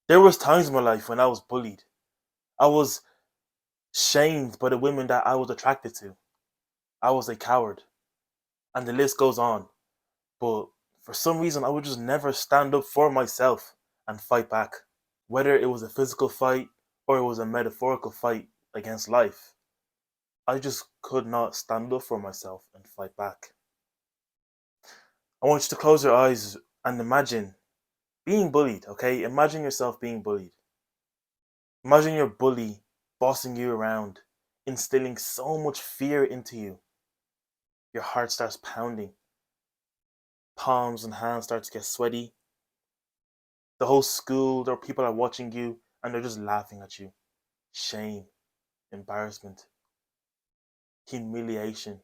There was times in my life when I was bullied. I was shamed by the women that I was attracted to. I was a coward. And the list goes on. But for some reason, I would just never stand up for myself and fight back. Whether it was a physical fight or it was a metaphorical fight against life, I just could not stand up for myself and fight back. I want you to close your eyes and imagine being bullied, okay? Imagine yourself being bullied. Imagine your bully bossing you around, instilling so much fear into you. Your heart starts pounding, palms and hands start to get sweaty. The whole school, there are people are watching you and they're just laughing at you. Shame, embarrassment, humiliation.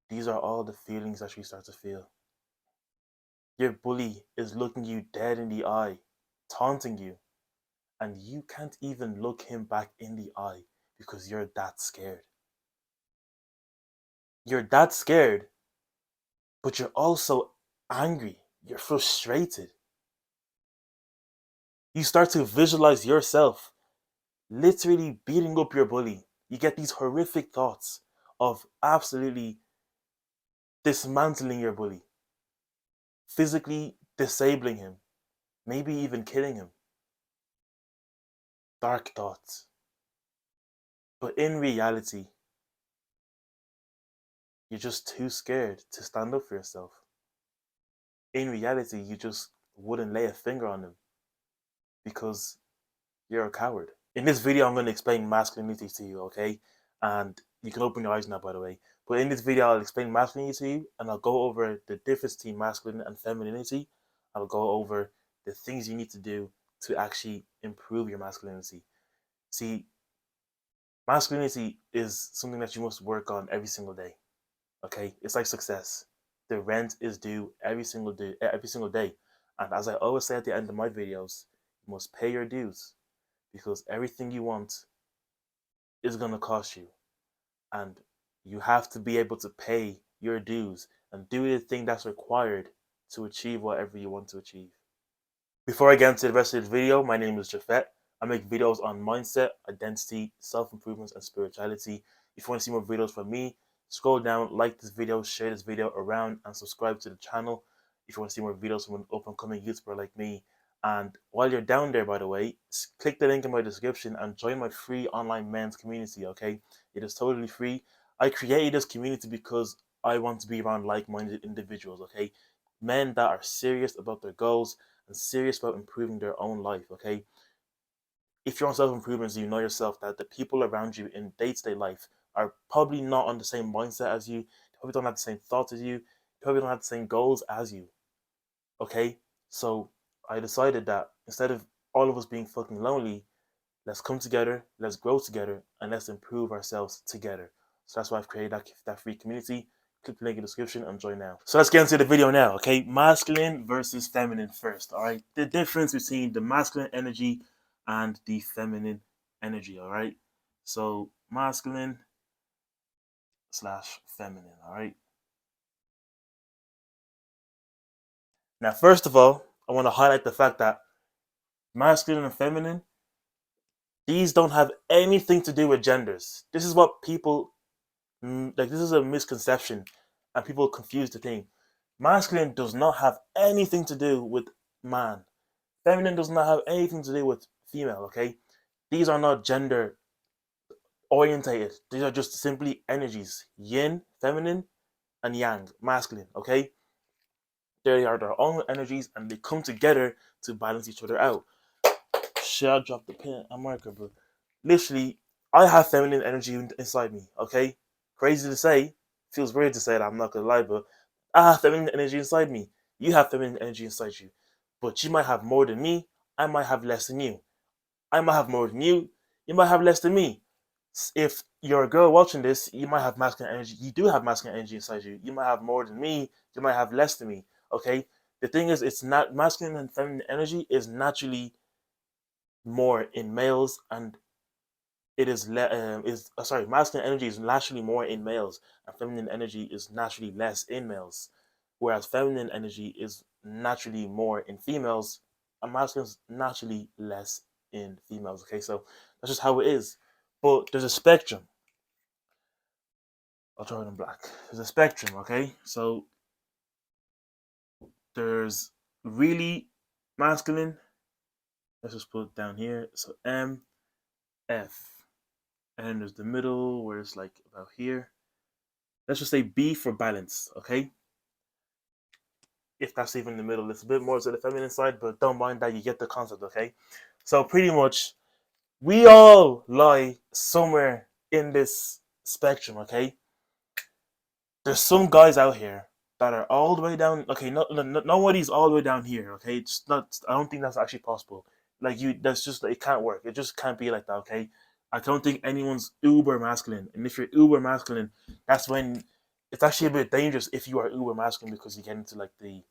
These are all the feelings that you start to feel. Your bully is looking you dead in the eye, taunting you, and you can't even look him back in the eye because you're that scared. You're that scared, but you're also angry. You're frustrated. You start to visualize yourself literally beating up your bully. You get these horrific thoughts of absolutely dismantling your bully, physically disabling him, maybe even killing him. Dark thoughts. But in reality, you're just too scared to stand up for yourself. In reality, you just wouldn't lay a finger on him because you're a coward. In this video, I'm going to explain masculinity to you, okay? And you can open your eyes now, by the way. But in this video, I'll explain masculinity to you, and I'll go over the difference between masculine and femininity. I'll go over the things you need to do to actually improve your masculinity. See, masculinity is something that you must work on every single day, okay? It's like success. The rent is due every single day. And as I always say at the end of my videos, you must pay your dues because everything you want is going to cost you. And you have to be able to pay your dues and do the thing that's required to achieve whatever you want to achieve. Before I get into the rest of the video, my name is Jafet. I make videos on mindset, identity, self-improvement, and spirituality. If you want to see more videos from me, scroll down, like this video, share this video around, and subscribe to the channel if you want to see more videos from an up-and-coming YouTuber like me. And while you're down there, by the way, click the link in my description and join my free online men's community, okay? It is totally free. I created this community because I want to be around like-minded individuals, okay? Men that are serious about their goals and serious about improving their own life, okay? If you're on self-improvement, so you know yourself that the people around you in day-to-day life are probably not on the same mindset as you, they probably don't have the same thoughts as you, they probably don't have the same goals as you, okay? So I decided that instead of all of us being fucking lonely, let's come together, let's grow together, and let's improve ourselves together. So that's why I've created that free community. Click the link in the description and join now. So let's get into the video now, okay? Masculine versus feminine first, all right? The difference between the masculine energy and the feminine energy, all right? So masculine slash feminine, all right? Now, first of all, I want to highlight the fact that masculine and feminine, these don't have anything to do with genders. This is what people like, this is a misconception and people confuse the thing. Masculine does not have anything to do with man. Feminine does not have anything to do with female, okay? These are not gender orientated. These are just simply energies. Yin, feminine, and yang, masculine, okay? They are their own energies and they come together to balance each other out. Shit, I dropped the pen. I'm marker, bro. Literally, I have feminine energy inside me, okay? Crazy to say, feels weird to say that, I'm not gonna lie, but I have feminine energy inside me. You have feminine energy inside you. But you might have more than me, I might have less than you. I might have more than you might have less than me. If you're a girl watching this, you might have masculine energy. You do have masculine energy inside you. You might have more than me, you might have less than me. Okay? The thing is, it's not masculine and feminine energy is naturally more in males, and it is sorry, masculine energy is naturally more in males, and feminine energy is naturally less in males. Whereas feminine energy is naturally more in females a masculine's naturally less in females. Okay, so that's just how it is. But there's a spectrum. I'll draw it in black. There's a spectrum. Okay, so there's really masculine. Let's just put it down here. So M, F, and then there's the middle where it's like about here. Let's just say B for balance. Okay, if that's even in the middle, it's a bit more to the feminine side, but don't mind that. You get the concept. Okay, so pretty much we all lie somewhere in this spectrum. Okay, there's some guys out here that are all the way down. Okay, nobody's all the way down here. Okay, it's not. I don't think that's actually possible. Like you, that's just it can't work. It just can't be like that. Okay, I don't think anyone's uber masculine. And if you're uber masculine, that's when it's actually a bit dangerous if you are uber masculine because you get into like the,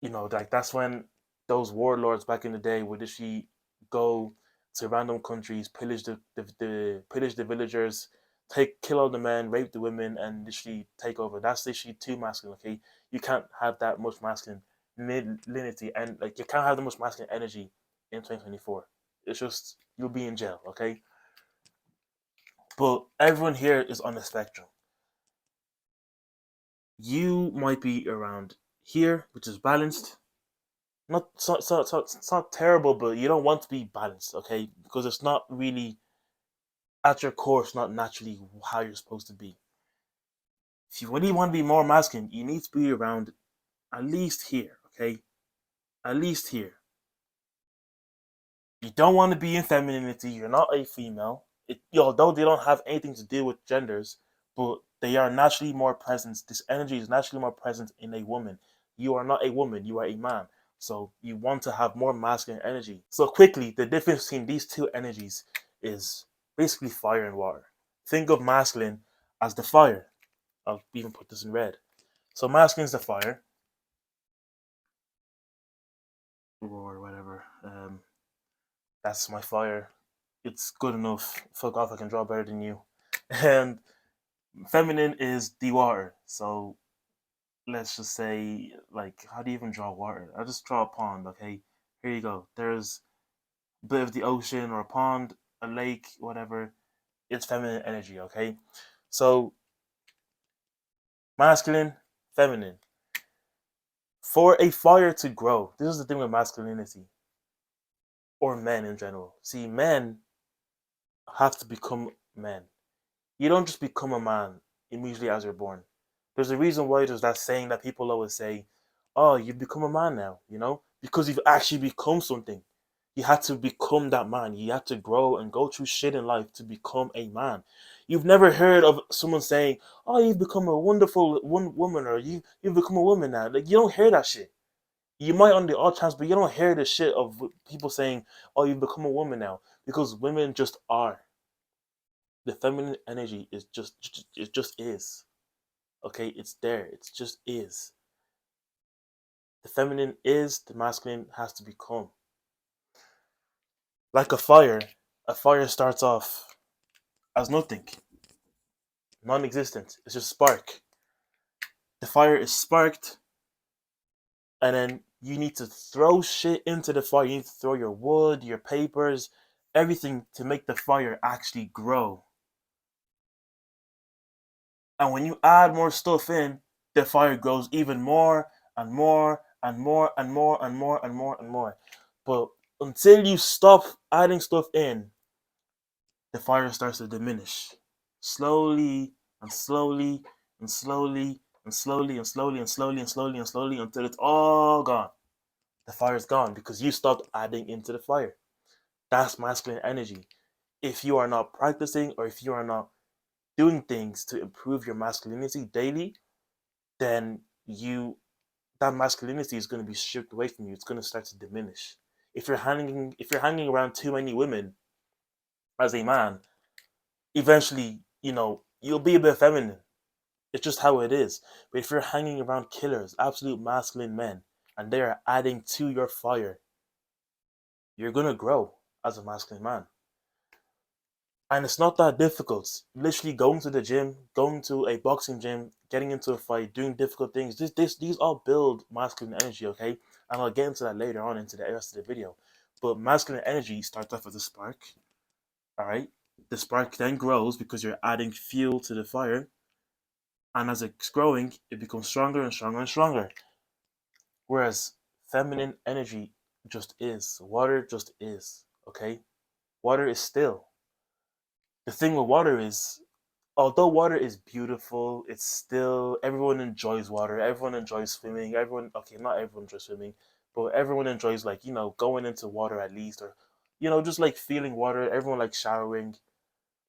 like that's when those warlords back in the day would literally go to random countries, pillage the villagers, kill all the men, rape the women, and literally take over. That's literally too masculine. Okay, you can't have that much masculinity, and like you can't have that much masculine energy in 2024. It's just you'll be in jail. Okay, but everyone here is on the spectrum. You might be around here, which is balanced. It's not terrible, but you don't want to be balanced, okay? Because it's not really at your core. It's not naturally how you're supposed to be. If you really want to be more masculine, you need to be around at least here, okay? At least here. You don't want to be in femininity. You're not a female. Although they don't have anything to do with genders, but they are naturally more present. This energy is naturally more present in a woman. You are not a woman. You are a man. So you want to have more masculine energy. So quickly, the difference between these two energies is basically fire and water. Think of masculine as the fire. I'll even put this in red. So masculine is the fire, or whatever. That's my fire. It's good enough. Fuck off, I can draw better than you. And feminine is the water. So let's just say, like, how do you even draw water? I'll just draw a pond, okay? Here you go. There's a bit of the ocean or a pond, a lake, whatever. It's feminine energy, okay? So masculine, feminine. For a fire to grow, this is the thing with masculinity or men in general. See, men have to become men. You don't just become a man immediately as you're born. There's a reason why there's that saying that people always say, "Oh, you've become a man now," because you've actually become something. You had to become that man. You had to grow and go through shit in life to become a man. You've never heard of someone saying, "Oh, you've become a wonderful woman," or you've become a woman now. Like you don't hear that shit. You might on the odd chance, but you don't hear the shit of people saying, "Oh, you've become a woman now," because women just are. The feminine energy is it just is. Okay, it's there. It just is. The feminine is, the masculine has to become. Like a fire starts off as nothing, non-existent. It's just spark. The fire is sparked, and then you need to throw shit into the fire. You need to throw your wood, your papers, everything to make the fire actually grow. And when you add more stuff in, the fire grows even more and more and more and more and more and more and more. But until you stop adding stuff in, the fire starts to diminish. Slowly and slowly and slowly and slowly and slowly and slowly and slowly and slowly until it's all gone. The fire is gone because you stopped adding into the fire. That's masculine energy. If you are not practicing or if you are not doing things to improve your masculinity daily, then that masculinity is going to be stripped away from you. It's going to start to diminish. If you're hanging around too many women as a man, eventually, you'll be a bit feminine. It's just how it is. But if you're hanging around killers, absolute masculine men, and they are adding to your fire, you're gonna grow as a masculine man. And it's not that difficult. Literally going to the gym, going to a boxing gym, getting into a fight, doing difficult things. These all build masculine energy, okay? And I'll get into that later on into the rest of the video. But masculine energy starts off as a spark. All right. The spark then grows because you're adding fuel to the fire. And as it's growing, it becomes stronger and stronger and stronger. Whereas feminine energy just is. Water just is. Okay? Water is still. The thing with water is, although water is beautiful, it's still, everyone enjoys water. Everyone enjoys swimming. Everyone, okay, not everyone enjoys swimming, but everyone enjoys, like, going into water at least, or, just like feeling water. Everyone likes showering.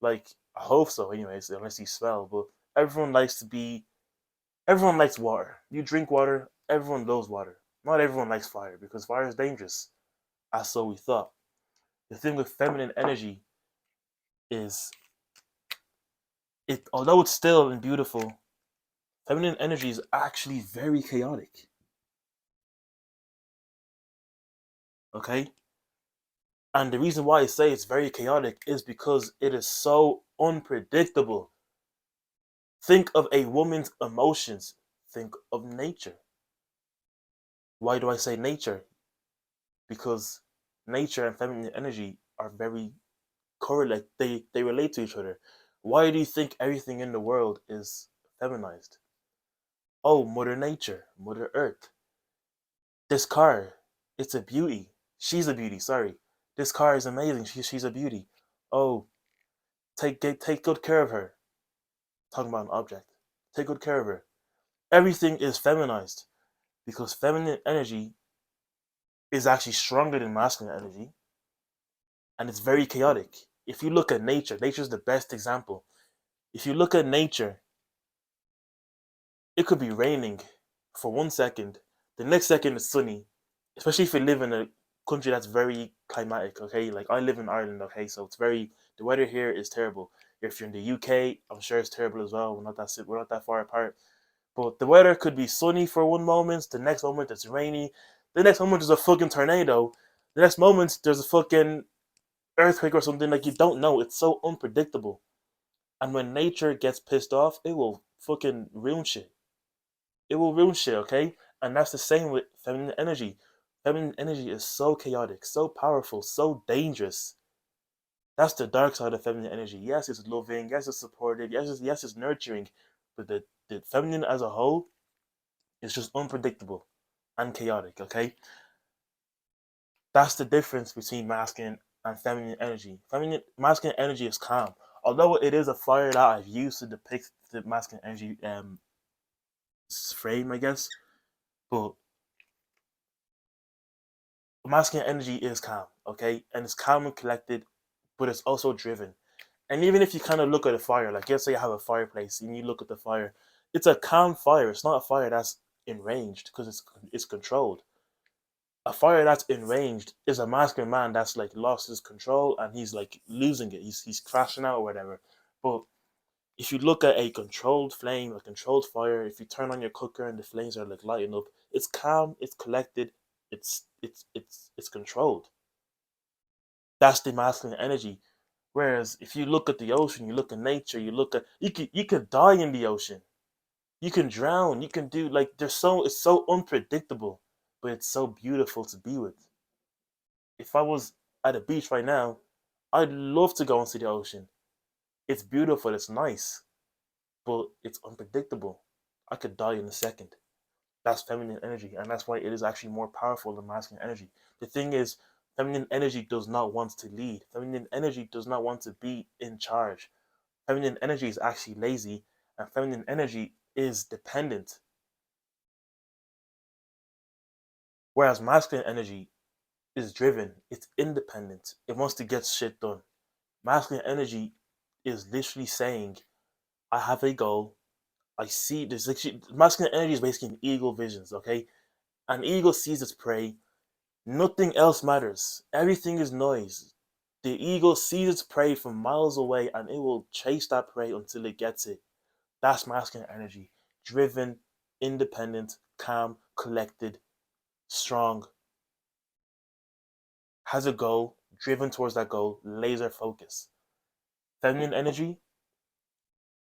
Like, I hope so, anyways, unless you smell. But everyone likes to be, everyone likes water. You drink water, everyone loves water. Not everyone likes fire because fire is dangerous. As so we thought. The thing with feminine energy is, it, although it's still and beautiful, feminine energy is actually very chaotic. Okay? And the reason why I say it's very chaotic is because it is so unpredictable. Think of a woman's emotions. Think of nature. Why do I say nature? Because nature and feminine energy are very correlate. They relate to each other. Why do you think everything in the world is feminized? Oh, Mother Nature, Mother Earth. This car, it's a beauty. She's a beauty. Sorry, this car is amazing. She's a beauty. Oh, take good care of her. Talking about an object. Take good care of her. Everything is feminized because feminine energy is actually stronger than masculine energy, and it's very chaotic. If you look at nature, nature's the best example. If you look at nature, it could be raining for 1 second, the next second it's sunny, especially if you live in a country that's very climatic, okay? Like I live in Ireland, okay? So it's very, the weather here is terrible. If you're in the UK, I'm sure it's terrible as well. We're not that far apart. But the weather could be sunny for one moment, the next moment it's rainy, the next moment there's a fucking tornado, the next moment there's a fucking earthquake or something. Like, you don't know. It's so unpredictable. And when nature gets pissed off, it will fucking ruin shit. It will ruin shit, okay? And that's the same with feminine energy. Feminine energy is so chaotic, so powerful, so dangerous. That's the dark side of feminine energy. Yes, it's loving. Yes, it's supportive. Yes, it's nurturing. But the feminine as a whole is just unpredictable and chaotic, okay? That's the difference between masculine and feminine energy. Masculine energy is calm. Although it is a fire that I've used to depict the masculine energy frame, I guess. But masculine energy is calm, okay? And it's calm and collected, but it's also driven. And even if you kind of look at a fire, like let's say you have a fireplace and you look at the fire, it's a calm fire. It's not a fire that's enraged because it's controlled. A fire that's enraged is a masculine man that's like lost his control and he's like losing it. He's crashing out or whatever. But if you look at a controlled flame, a controlled fire, if you turn on your cooker and the flames are like lighting up, it's calm, it's collected, it's controlled. That's the masculine energy. Whereas if you look at the ocean, you look at nature, you could die in the ocean. You can drown, you can do, like, it's so unpredictable, but it's so beautiful to be with. If I was at a beach right now, I'd love to go and see the ocean. It's beautiful, it's nice, but it's unpredictable. I could die in a second. That's feminine energy, and that's why it is actually more powerful than masculine energy. The thing is, feminine energy does not want to lead. Feminine energy does not want to be in charge. Feminine energy is actually lazy, and feminine energy is dependent. Whereas masculine energy is driven, it's independent, it wants to get shit done. Masculine energy is literally saying, I have a goal. I see this. Masculine energy is basically an eagle visions, okay? An eagle sees its prey. Nothing else matters. Everything is noise. The eagle sees its prey from miles away and it will chase that prey until it gets it. That's masculine energy. Driven, independent, calm, collected, strong. Has a goal, driven towards that goal, laser focus. Feminine energy,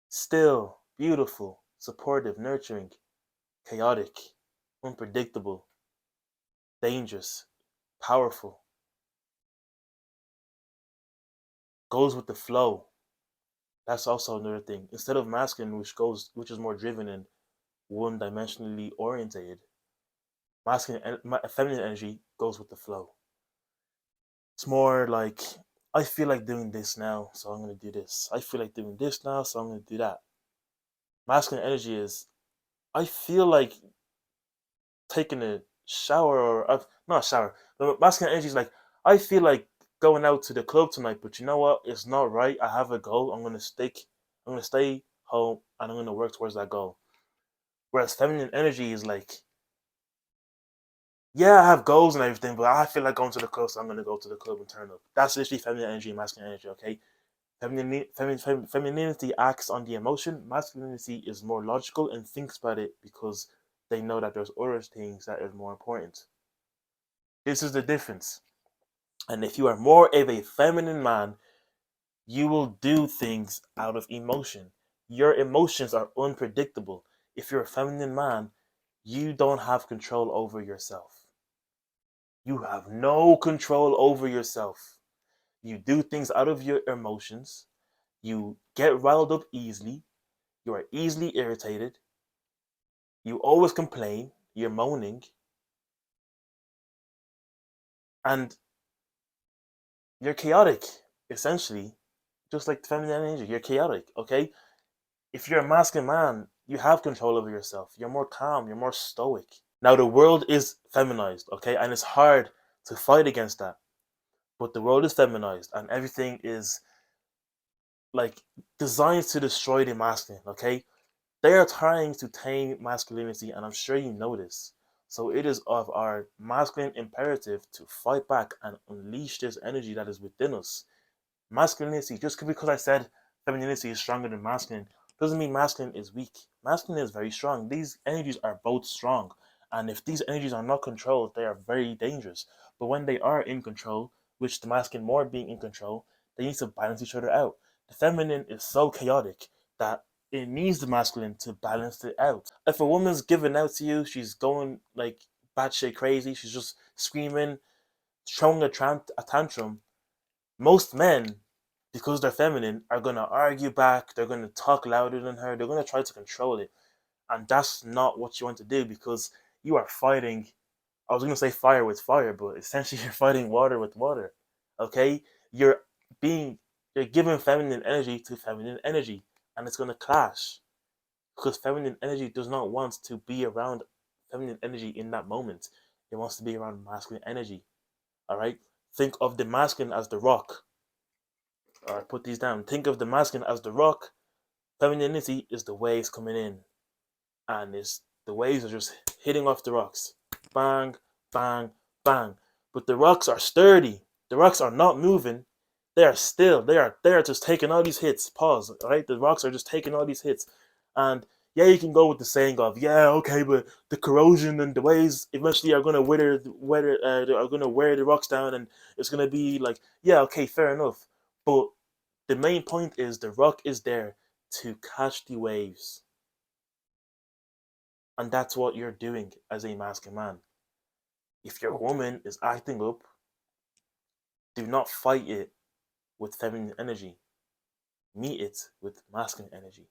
still, beautiful, supportive, nurturing, chaotic, unpredictable. dangerous, powerful, goes with the flow. That's also another thing. Instead of masculine, which is more driven and one-dimensionally orientated, feminine energy goes with the flow. It's more like, I feel like doing this now, so I'm gonna do this. I feel like doing this now, so I'm gonna do that. Masculine energy is, I feel like taking a shower, or not a shower. But masculine energy is like, I feel like going out to the club tonight, but you know what? It's not right. I have a goal. I'm gonna stay home and I'm gonna work towards that goal. Whereas feminine energy is like, yeah, I have goals and everything, but I feel like going to the club, so I'm gonna go to the club and turn up. That's literally feminine energy and masculine energy. Okay, femininity acts on the emotion. Masculinity is more logical and thinks about it because they know that there's other things that are more important. This is the difference. And if you are more of a feminine man, you will do things out of emotion. Your emotions are unpredictable. If you're a feminine man, you don't have control over yourself. You have no control over yourself. You do things out of your emotions. You get riled up easily. You are easily irritated. You always complain. You're moaning. And you're chaotic, essentially. Just like the feminine energy. You're chaotic, okay? If you're a masculine man, you have control over yourself. You're more calm. You're more stoic. Now, the world is feminized, okay? And it's hard to fight against that. But the world is feminized and everything is like designed to destroy the masculine, okay? They are trying to tame masculinity, and I'm sure you know this. So it is of our masculine imperative to fight back and unleash this energy that is within us. Masculinity, just because I said femininity is stronger than masculine, doesn't mean masculine is weak. Masculine is very strong. These energies are both strong. And if these energies are not controlled, they are very dangerous. But when they are in control, which the masculine more being in control, they need to balance each other out. The feminine is so chaotic that it needs the masculine to balance it out. If a woman's giving out to you, she's going like batshit crazy, she's just screaming, throwing a tantrum, most men, because they're feminine, are gonna argue back, they're gonna talk louder than her, they're gonna try to control it. And that's not what you want to do because you are fighting, I was gonna say fire with fire, but essentially you're fighting water with water. Okay? You're being you're giving feminine energy to feminine energy, and it's gonna clash. Because feminine energy does not want to be around feminine energy in that moment. It wants to be around masculine energy. Alright? Think of the masculine as the rock. Alright, put these down. Think of the masculine as the rock. Femininity is the waves coming in. And it's the waves are just hitting off the rocks. Bang, bang, bang. But the rocks are sturdy. The rocks are not moving. They are still. They are just taking all these hits. Pause. Alright? The rocks are just taking all these hits. And yeah, you can go with the saying of, yeah, okay, but the corrosion and the waves eventually are gonna are gonna wear the rocks down, and it's gonna be like, yeah, okay, fair enough. But the main point is the rock is there to catch the waves. And that's what you're doing as a masculine man. If your woman is acting up, do not fight it with feminine energy. Meet it with masculine energy.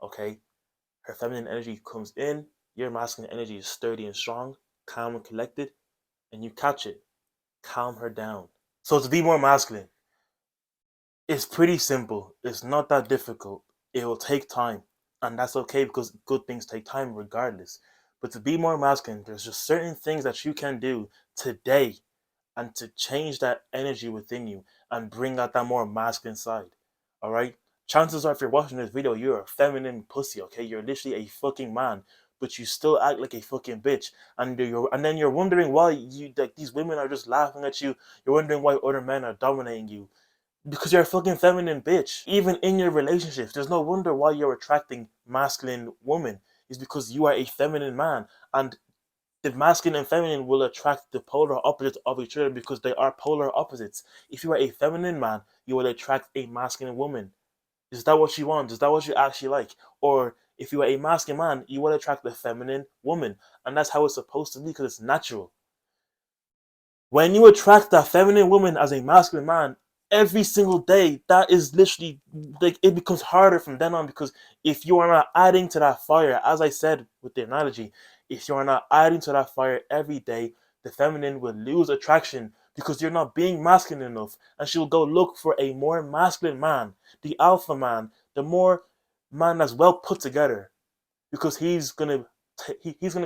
Okay? Her feminine energy comes in, your masculine energy is sturdy and strong, calm and collected, and you catch it. Calm her down. So to be more masculine, it's pretty simple. It's not that difficult. It will take time. And that's okay because good things take time regardless. But to be more masculine, there's just certain things that you can do today and to change that energy within you and bring out that more masculine side. All right? Chances are, if you're watching this video, you're a feminine pussy, okay? You're literally a fucking man, but you still act like a fucking bitch. And then you're wondering why these women are just laughing at you. You're wondering why other men are dominating you because you're a fucking feminine bitch. Even in your relationships, there's no wonder why you're attracting masculine women. It's because you are a feminine man. And the masculine and feminine will attract the polar opposites of each other because they are polar opposites. If you are a feminine man, you will attract a masculine woman. Is that what you want? Is that what you actually like? Or if you are a masculine man, you will attract a feminine woman. And that's how it's supposed to be because it's natural. When you attract that feminine woman as a masculine man every single day, that is literally like it becomes harder from then on, because if you are not adding to that fire, as I said with the analogy, if you are not adding to that fire every day, the feminine will lose attraction because you're not being masculine enough, and she will go look for a more masculine man, the alpha man, the more man that's well put together, because he's gonna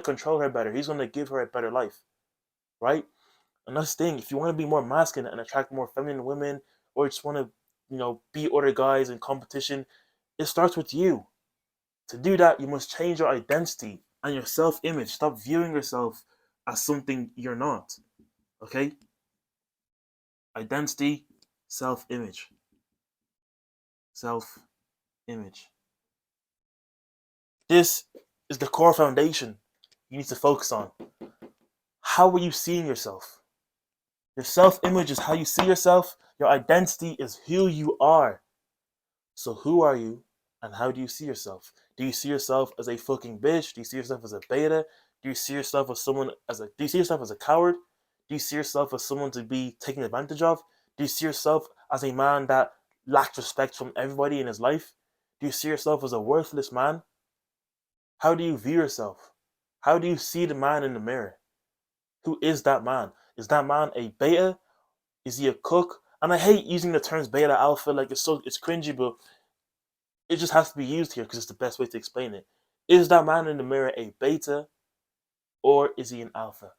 control her better. He's gonna give her a better life, right? And that's the thing. If you want to be more masculine and attract more feminine women, or just want to, beat other guys in competition, it starts with you. To do that, you must change your identity and your self-image. Stop viewing yourself as something you're not. Okay? Identity, self-image, self-image. This is the core foundation you need to focus on. How are you seeing yourself? Your self-image is how you see yourself. Your identity is who you are. So who are you and how do you see yourself? Do you see yourself as a fucking bitch? Do you see yourself as a beta? Do you see yourself as do you see yourself as a coward? Do you see yourself as someone to be taken advantage of? Do you see yourself as a man that lacks respect from everybody in his life? Do you see yourself as a worthless man? How do you view yourself? How do you see the man in the mirror? Who is that man? Is that man a beta? Is he a cook? And I hate using the terms beta alpha, like it's cringy, but it just has to be used here because it's the best way to explain it. Is that man in the mirror a beta or is he an alpha?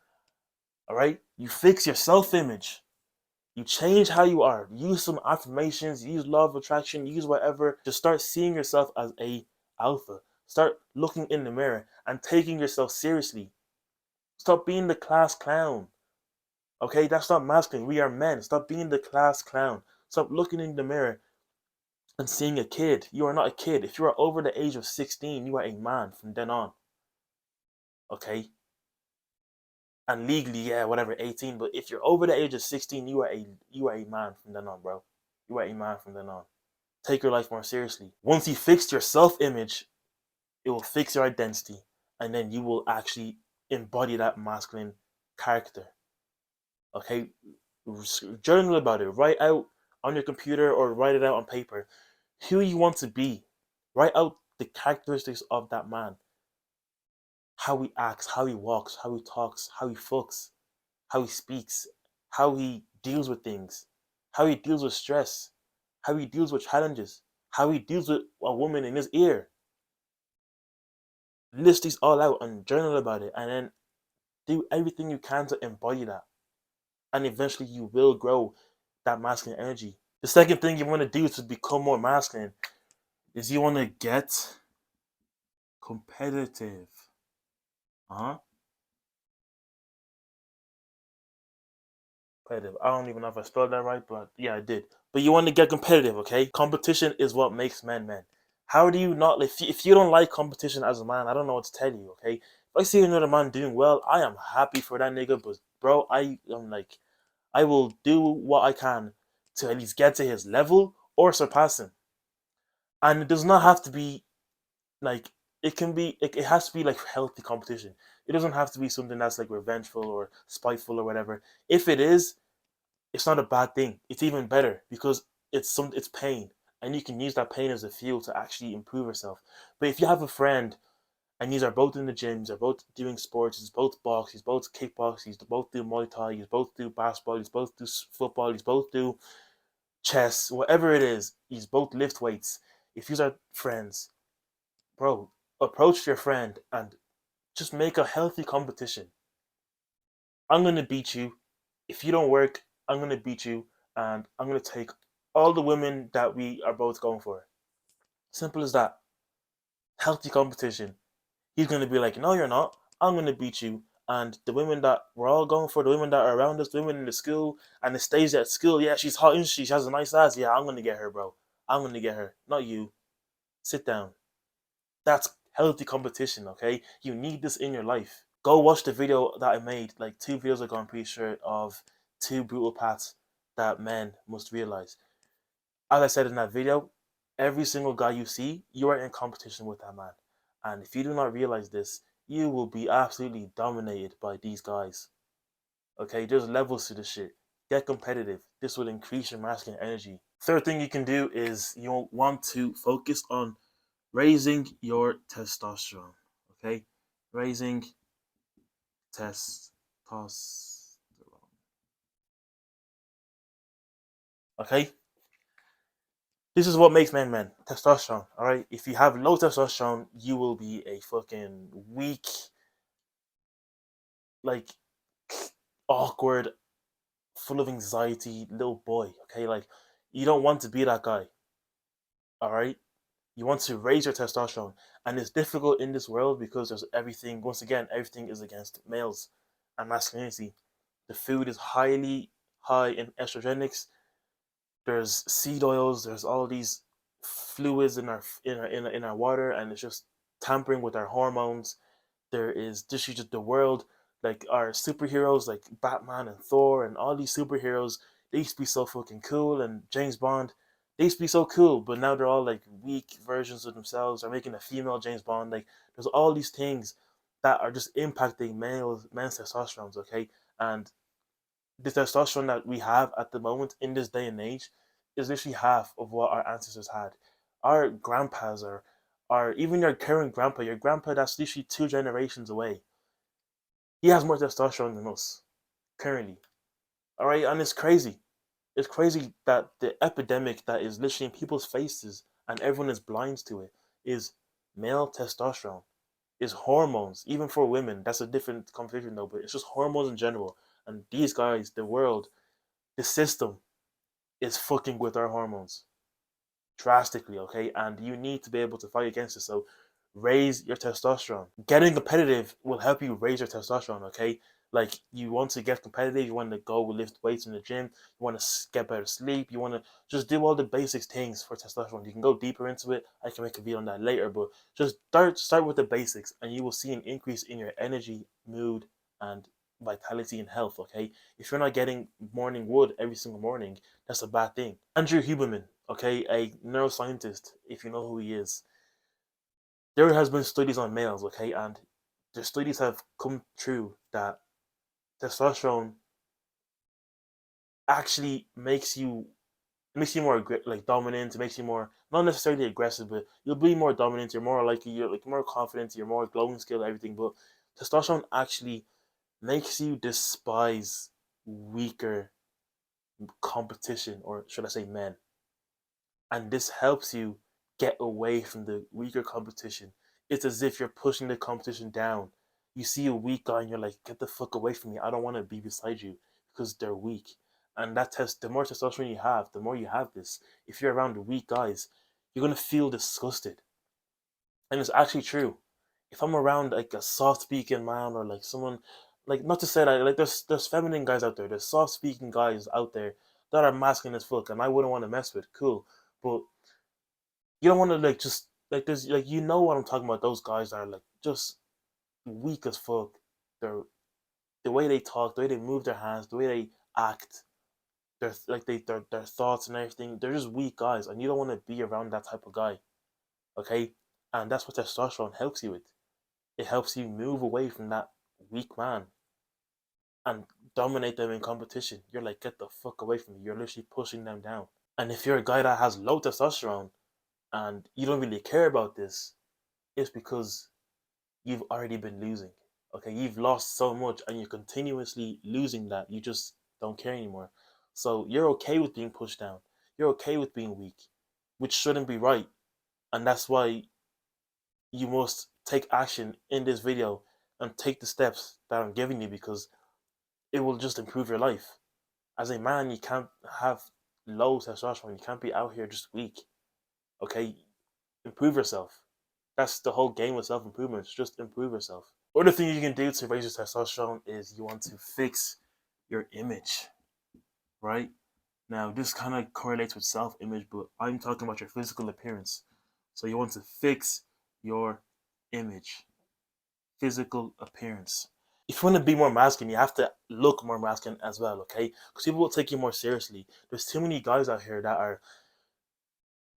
All right? You fix your self image. You change how you are. Use some affirmations, use law of attraction, use whatever. Just start seeing yourself as a alpha. Start looking in the mirror and taking yourself seriously. Stop being the class clown. Okay? That's not masculine. We are men. Stop being the class clown. Stop looking in the mirror and seeing a kid. You are not a kid. If you are over the age of 16, you are a man from then on. Okay? And legally, yeah, whatever, 18. But if you're over the age of 16, you are a man from then on, bro. You are a man from then on. Take your life more seriously. Once you fix your self-image, it will fix your identity, and then you will actually embody that masculine character. Okay? Journal about it. Write out on your computer or write it out on paper who you want to be. Write out the characteristics of that man. How he acts, how he walks, how he talks, how he fucks, how he speaks, how he deals with things, how he deals with stress, how he deals with challenges, how he deals with a woman in his ear. List these all out and journal about it, and then do everything you can to embody that. And eventually you will grow that masculine energy. The second thing you want to do to become more masculine is you want to get competitive. Uh-huh. Competitive. I don't even know if I spelled that right, but yeah, I did. But you want to get competitive, okay? Competition is what makes men men. How do you not, if you don't like competition as a man, I don't know what to tell you, okay? If I see another man doing well, I am happy for that nigga, but bro, I'm like, I will do what I can to at least get to his level or surpass him. And it does not have to be like, it has to be like healthy competition. It doesn't have to be something that's like revengeful or spiteful or whatever. If it is, it's not a bad thing. It's even better because it's pain, and you can use that pain as a fuel to actually improve yourself. But if you have a friend and these are both in the gyms, they're both doing sports, he's both box, he's both kickbox, he's both do Muay Thai, he's both do basketball, he's both do football, he's both do chess, whatever it is, he's both lift weights. If you are friends, bro, approach your friend and just make a healthy competition. I'm gonna beat you. If you don't work, I'm gonna beat you, and I'm gonna take all the women that we are both going for. Simple as that. Healthy competition. He's gonna be like, no, you're not. I'm gonna beat you. And the women that we're all going for, the women that are around us, the women in the school, and the stage at school, yeah, she's hot, and she has a nice ass. Yeah, I'm gonna get her, bro. I'm gonna get her, not you. Sit down. That's healthy competition, okay? You need this in your life. Go watch the video that I made like 2 videos ago, I'm pretty sure, of 2 brutal paths that men must realize. As I said in that video, every single guy you see, you are in competition with that man. And if you do not realize this, you will be absolutely dominated by these guys. Okay, there's levels to this shit. Get competitive. This will increase your masculine energy. Third thing you can do is you want to focus on raising your testosterone. Okay, raising testosterone. Okay, this is what makes men men. Testosterone. All right, if you have low testosterone, you will be a fucking weak, like awkward, full of anxiety little boy. Okay, like you don't want to be that guy. All right, you want to raise your testosterone, and it's difficult in this world because there's everything. Once again, everything is against males and masculinity. The food is highly high in estrogenics. There's seed oils. There's all these fluids in our water, and it's just tampering with our hormones. There is this is just the world, like our superheroes like Batman and Thor and all these superheroes. They used to be so fucking cool, and James Bond, they used to be so cool, but now they're all like weak versions of themselves. They're making a female James Bond. Like there's all these things that are just impacting men's testosterone. Okay, and the testosterone that we have at the moment in this day and age is literally half of what our ancestors had. Our grandpas are even your grandpa that's literally 2 generations away. He has more testosterone than us currently. All right, and it's crazy. It's crazy that the epidemic that is literally in people's faces and everyone is blind to it is male testosterone, is hormones. Even for women, that's a different conversation though. But it's just hormones in general. And these guys, the world, the system is fucking with our hormones drastically, okay? And you need to be able to fight against it. So raise your testosterone. Getting competitive will help you raise your testosterone, okay? Like you want to get competitive, you want to go lift weights in the gym, you want to get better sleep, you want to just do all the basic things for testosterone. You can go deeper into it. I can make a video on that later, but just start with the basics, and you will see an increase in your energy, mood, and vitality and health. Okay, if you're not getting morning wood every single morning, that's a bad thing. Andrew Huberman, okay, a neuroscientist, if you know who he is, there has been studies on males, okay, and the studies have come true that testosterone actually makes you more like dominant. It makes you more not necessarily aggressive, but you'll be more dominant. You're like more confident. You're more glowing skill, everything. But testosterone actually makes you despise weaker competition, or should I say men, and this helps you get away from the weaker competition. It's as if you're pushing the competition down. You see a weak guy and you're like, get the fuck away from me. I don't want to be beside you because they're weak. And the more testosterone you have, the more you have this. If you're around weak guys, you're gonna feel disgusted. And it's actually true. If I'm around like a soft speaking man or like someone, like not to say that like there's feminine guys out there, there's soft speaking guys out there that are masculine as fuck and I wouldn't want to mess with. Cool. But you don't want to like just like there's like you know what I'm talking about. Those guys are like just weak as fuck. They're the way they talk, the way they move their hands, the way they act, their thoughts and everything. They're just weak guys, and you don't want to be around that type of guy. Okay, and that's what testosterone helps you with. It helps you move away from that weak man and dominate them in competition. You're like, get the fuck away from me. You're literally pushing them down. And if you're a guy that has low testosterone and you don't really care about this, it's because you've already been losing. Okay, you've lost so much and you're continuously losing that. You just don't care anymore. So you're okay with being pushed down. You're okay with being weak, which shouldn't be right. And that's why you must take action in this video and take the steps that I'm giving you because it will just improve your life. As a man, you can't have low testosterone. You can't be out here just weak. Okay, improve yourself. That's the whole game with self improvement. Just improve yourself. Other thing you can do to raise your testosterone is you want to fix your image, right? Now, this kind of correlates with self image, but I'm talking about your physical appearance. So, you want to fix your image, physical appearance. If you want to be more masculine, you have to look more masculine as well, okay? Because people will take you more seriously. There's too many guys out here that are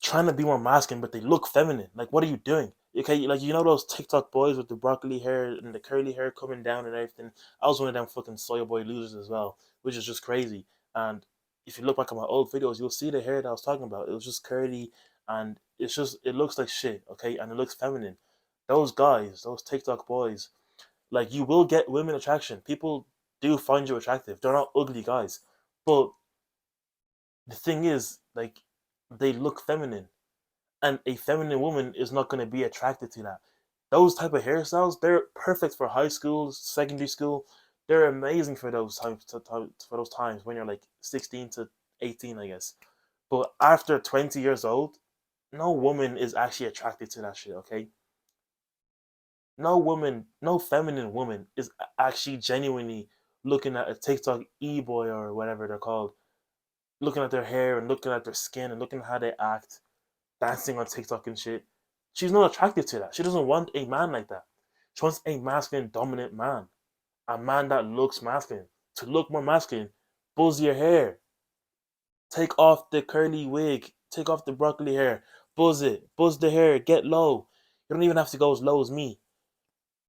trying to be more masculine, but they look feminine. Like, what are you doing? Okay, like you know those TikTok boys with the broccoli hair and the curly hair coming down and everything. I was one of them fucking soy boy losers as well, which is just crazy. And if you look back at my old videos, you'll see the hair that I was talking about. It was just curly, and it looks like shit. Okay, and it looks feminine. Those guys, those TikTok boys, like you will get women attraction. People do find you attractive. They're not ugly guys, but the thing is, like, they look feminine, and a feminine woman is not going to be attracted to that. Those type of hairstyles, they're perfect for high school, secondary school. They're amazing for those times, for those times when you're like 16 to 18, I guess. But after 20 years old, no woman is actually attracted to that shit. Okay, no woman, no feminine woman is actually genuinely looking at a TikTok e boy or whatever they're called, looking at their hair and looking at their skin and looking at how they act, dancing on TikTok and shit. She's not attracted to that. She doesn't want a man like that. She wants a masculine, dominant man. A man that looks masculine. To look more masculine, buzz your hair. Take off the curly wig. Take off the broccoli hair. Buzz it. Buzz the hair. Get low. You don't even have to go as low as me.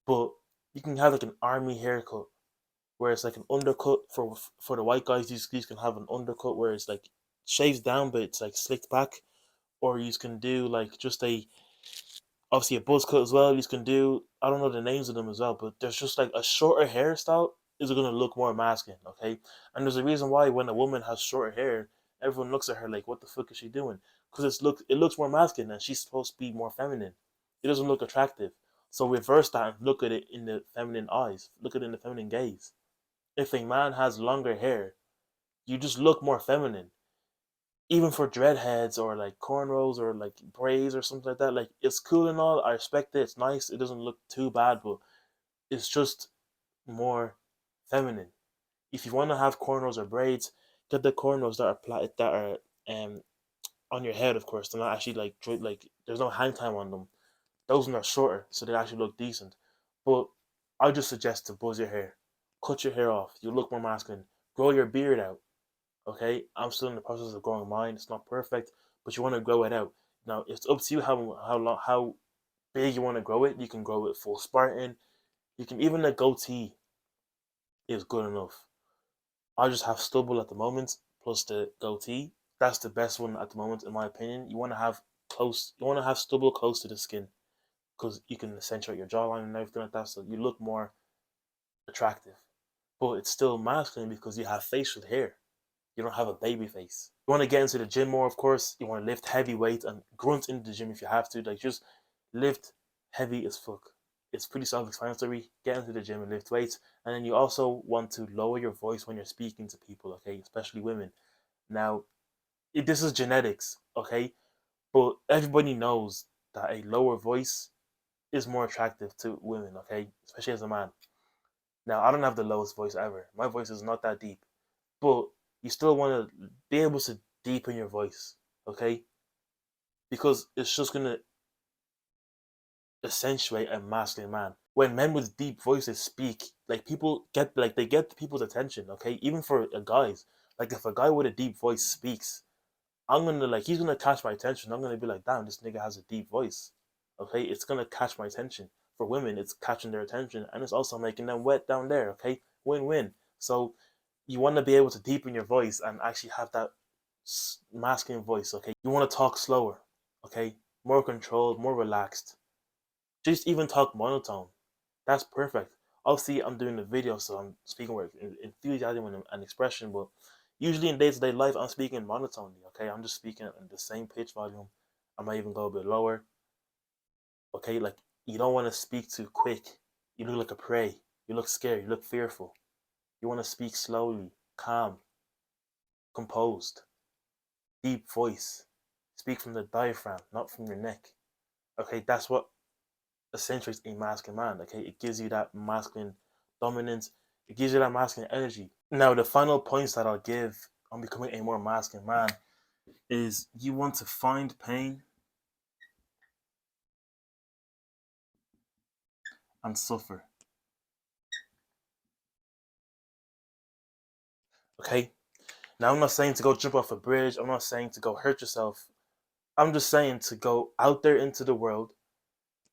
But you can have like an army haircut where it's like an undercut for the white guys. These can have an undercut where it's like shaves down but it's like slicked back, or you can do like just a obviously a buzz cut as well. You can do, I don't know the names of them as well, but there's just like a shorter hairstyle is going to look more masculine, okay? And there's a reason why when a woman has shorter hair, everyone looks at her like, what the fuck is she doing? Because it looks more masculine and she's supposed to be more feminine. It doesn't look attractive. So reverse that and look at it in the feminine eyes. Look at it in the feminine gaze. If a man has longer hair, you just look more feminine, even for dreadheads or like cornrows or like braids or something like that. Like it's cool and all. I respect it. It's nice. It doesn't look too bad, but it's just more feminine. If you want to have cornrows or braids, get the cornrows that are um on your head. Of course, they're not actually like there's no hang time on them. Those ones are shorter, so they actually look decent. But I just suggest to buzz your hair, cut your hair off. You look more masculine. Grow your beard out. Okay, I'm still in the process of growing mine. It's not perfect, but you want to grow it out. Now it's up to you how big you want to grow it. You can grow it full Spartan. You can even a goatee is good enough. I just have stubble at the moment plus the goatee. That's the best one at the moment, in my opinion. You want to have close. You want to have stubble close to the skin because you can accentuate your jawline and everything like that, so you look more attractive. But it's still masculine because you have facial hair. You don't have a baby face. You want to get into the gym more, of course. You want to lift heavy weights and grunt into the gym if you have to. Like just lift heavy as fuck. It's pretty self-explanatory. Get into the gym and lift weights, and then you also want to lower your voice when you're speaking to people. Okay, especially women. Now, this is genetics. Okay, but everybody knows that a lower voice is more attractive to women. Okay, especially as a man. Now, I don't have the lowest voice ever. My voice is not that deep, but you still want to be able to deepen your voice, okay? Because it's just gonna accentuate a masculine man. When men with deep voices speak, like people get like they get people's attention, okay? Even for guys, like if a guy with a deep voice speaks, I'm gonna like he's gonna catch my attention. I'm gonna be like, damn, this nigga has a deep voice, okay? It's gonna catch my attention. For women, it's catching their attention, and it's also making them wet down there, okay? Win-win. So you want to be able to deepen your voice and actually have that masculine voice, okay? You want to talk slower, okay? More controlled, more relaxed. Just even talk monotone. That's perfect. Obviously, I'm doing the video, so I'm speaking with enthusiasm and expression, but usually in day to day life, I'm speaking monotonely, okay? I'm just speaking in the same pitch volume. I might even go a bit lower, okay? Like, you don't want to speak too quick. You look like a prey. You look scared. You look fearful. You want to speak slowly, calm, composed, deep voice. Speak from the diaphragm, not from your neck. Okay, that's what accentuates a masculine man. Okay, it gives you that masculine dominance. It gives you that masculine energy. Now, the final points that I'll give on becoming a more masculine man is you want to find pain and suffer. Okay. Now, I'm not saying to go jump off a bridge. I'm not saying to go hurt yourself. I'm just saying to go out there into the world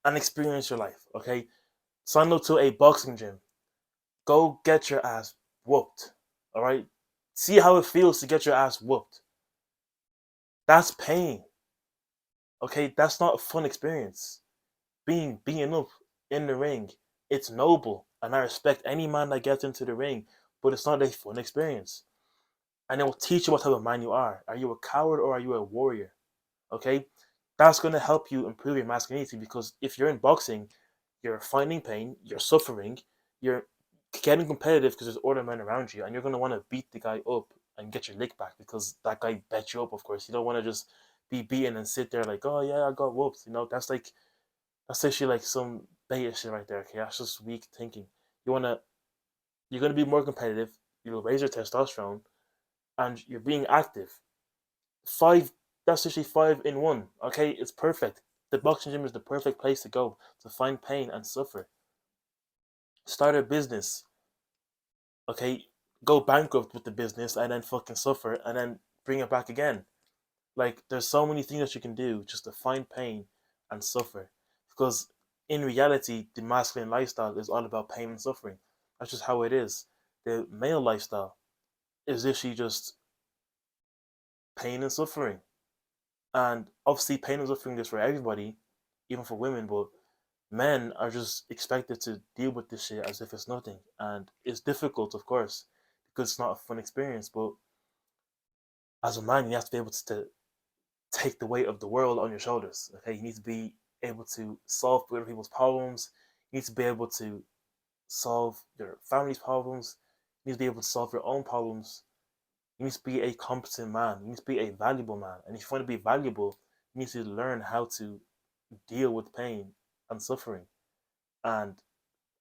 and experience your life, okay? Sign up to a boxing gym. Go get your ass whooped, all right? See how it feels to get your ass whooped. That's pain, okay? That's not a fun experience. Being beaten up in the ring, it's noble, and I respect any man that gets into the ring, but it's not a fun experience. And it will teach you what type of man you are. Are you a coward or are you a warrior? Okay? That's going to help you improve your masculinity, because if you're in boxing, you're finding pain, you're suffering, you're getting competitive because there's other men around you, and you're going to want to beat the guy up and get your lick back because that guy bet you up, of course. You don't want to just be beaten and sit there like, oh yeah, I got whooped. That's actually like some beta shit right there, okay? That's just weak thinking. You wanna you're gonna be more competitive, you'll raise your testosterone, and you're being active. Five that's actually 5 in 1. Okay, it's perfect. The boxing gym is the perfect place to go to find pain and suffer. Start a business, okay? Go bankrupt with the business and then fucking suffer and then bring it back again. Like there's so many things that you can do just to find pain and suffer. Because in reality, the masculine lifestyle is all about pain and suffering. That's just how it is. The male lifestyle is literally just pain and suffering. And obviously, pain and suffering is for everybody, even for women, but men are just expected to deal with this shit as if it's nothing. And it's difficult, of course, because it's not a fun experience. But as a man, you have to be able to take the weight of the world on your shoulders. Okay, you need to be able to solve other people's problems. You need to be able to solve your family's problems. You need to be able to solve your own problems. You need to be a competent man. You need to be a valuable man. And if you want to be valuable, you need to learn how to deal with pain and suffering. And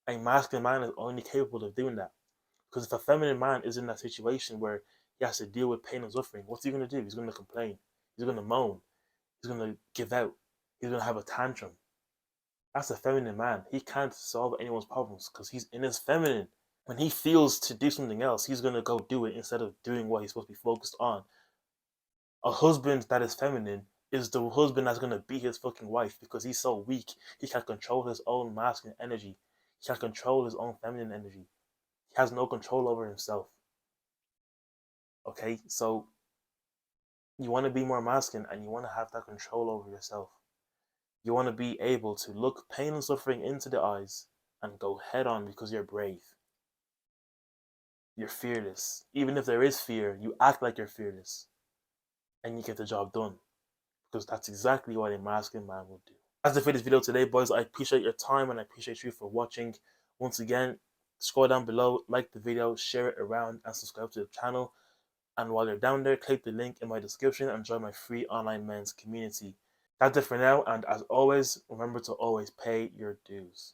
a masculine man is only capable of doing that. Because if a feminine man is in that situation where he has to deal with pain and suffering, what's he going to do? He's going to complain. He's going to moan. He's going to give out. He's going to have a tantrum. That's a feminine man. He can't solve anyone's problems because he's in his feminine. When he feels to do something else, he's going to go do it instead of doing what he's supposed to be focused on. A husband that is feminine is the husband that's going to beat his fucking wife because he's so weak. He can't control his own masculine energy. He can't control his own feminine energy. He has no control over himself. Okay? So you want to be more masculine and you want to have that control over yourself. You want to be able to look pain and suffering into the eyes and go head on because you're brave. You're fearless. Even if there is fear, you act like you're fearless and you get the job done because that's exactly what a masculine man would do. That's it for this video today, boys. I appreciate your time and I appreciate you for watching. Once again, scroll down below, like the video, share it around, and subscribe to the channel. And while you're down there, click the link in my description and join my free online men's community. That's it for now, and as always, remember to always pay your dues.